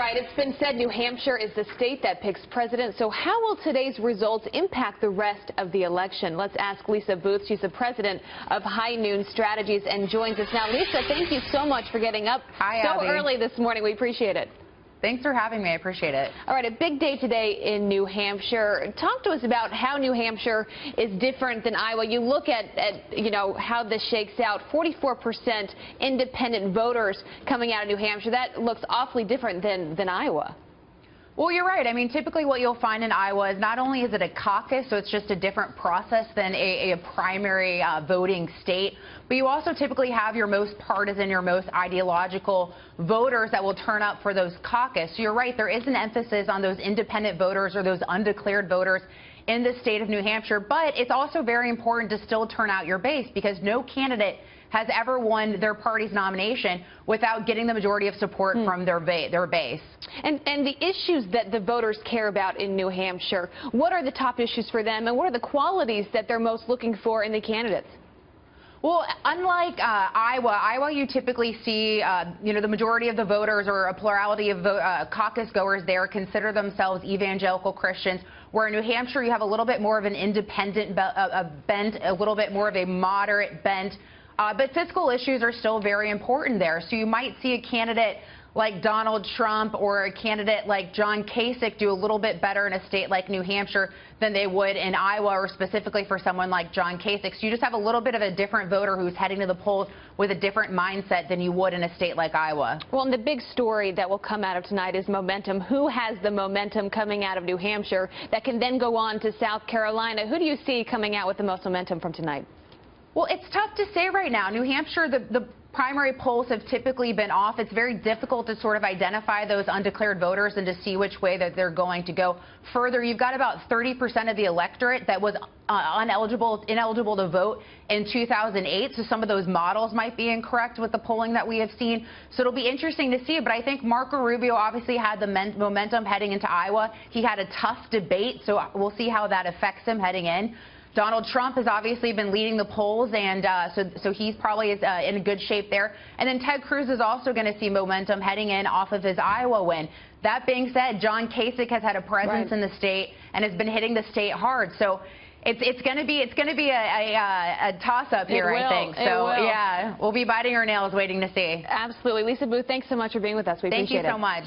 right, it's been said New Hampshire is the state that picks president. So how will today's results impact the rest of the election? Let's ask Lisa Boothe. She's the president of High Noon Strategies and joins us now. Lisa, thank you so much for getting up so early this morning. We appreciate it. Thanks for having me. I appreciate it. All right, a big day today in New Hampshire. Talk to us about how New Hampshire is different than Iowa. You look at how this shakes out. 44% independent voters coming out of New Hampshire. That looks awfully different than Iowa. Well, you're right. I mean, typically what you'll find in Iowa is not only is it a caucus, so it's just a different process than a primary voting state, but you also typically have your most partisan, your most ideological voters that will turn up for those caucus. So you're right. There is an emphasis on those independent voters or those undeclared voters in the state of New Hampshire, but it's also very important to still turn out your base because no candidate has ever won their party's nomination without getting the majority of support from their base. And the issues that the voters care about in New Hampshire, what are the top issues for them, and what are the qualities that they're most looking for in the candidates? Well, unlike Iowa, you typically see, the majority of the voters or a plurality of caucus goers there consider themselves evangelical Christians, where in New Hampshire you have a little bit more of an independent bent, a little bit more of a moderate bent. But fiscal issues are still very important there. So you might see a candidate like Donald Trump or a candidate like John Kasich do a little bit better in a state like New Hampshire than they would in Iowa, or specifically for someone like John Kasich. So you just have a little bit of a different voter who's heading to the polls with a different mindset than you would in a state like Iowa. Well, and the big story that will come out of tonight is momentum. Who has the momentum coming out of New Hampshire that can then go on to South Carolina? Who do you see coming out with the most momentum from tonight? Well, it's tough to say right now. New Hampshire, the primary polls have typically been off. It's very difficult to sort of identify those undeclared voters and to see which way that they're going to go. Further, you've got about 30% of the electorate that was ineligible to vote in 2008. So some of those models might be incorrect with the polling that we have seen. So it'll be interesting to see. But I think Marco Rubio obviously had the momentum heading into Iowa. He had a tough debate, so we'll see how that affects him heading in. Donald Trump has obviously been leading the polls, and so he's probably in good shape there. And then Ted Cruz is also going to see momentum heading in off of his Iowa win. That being said, John Kasich has had a presence in the state and has been hitting the state hard. So it's going to be a toss-up here, I think. So yeah, we'll be biting our nails waiting to see. Absolutely. Lisa Boothe, thanks so much for being with us. We appreciate it. Thank you so much.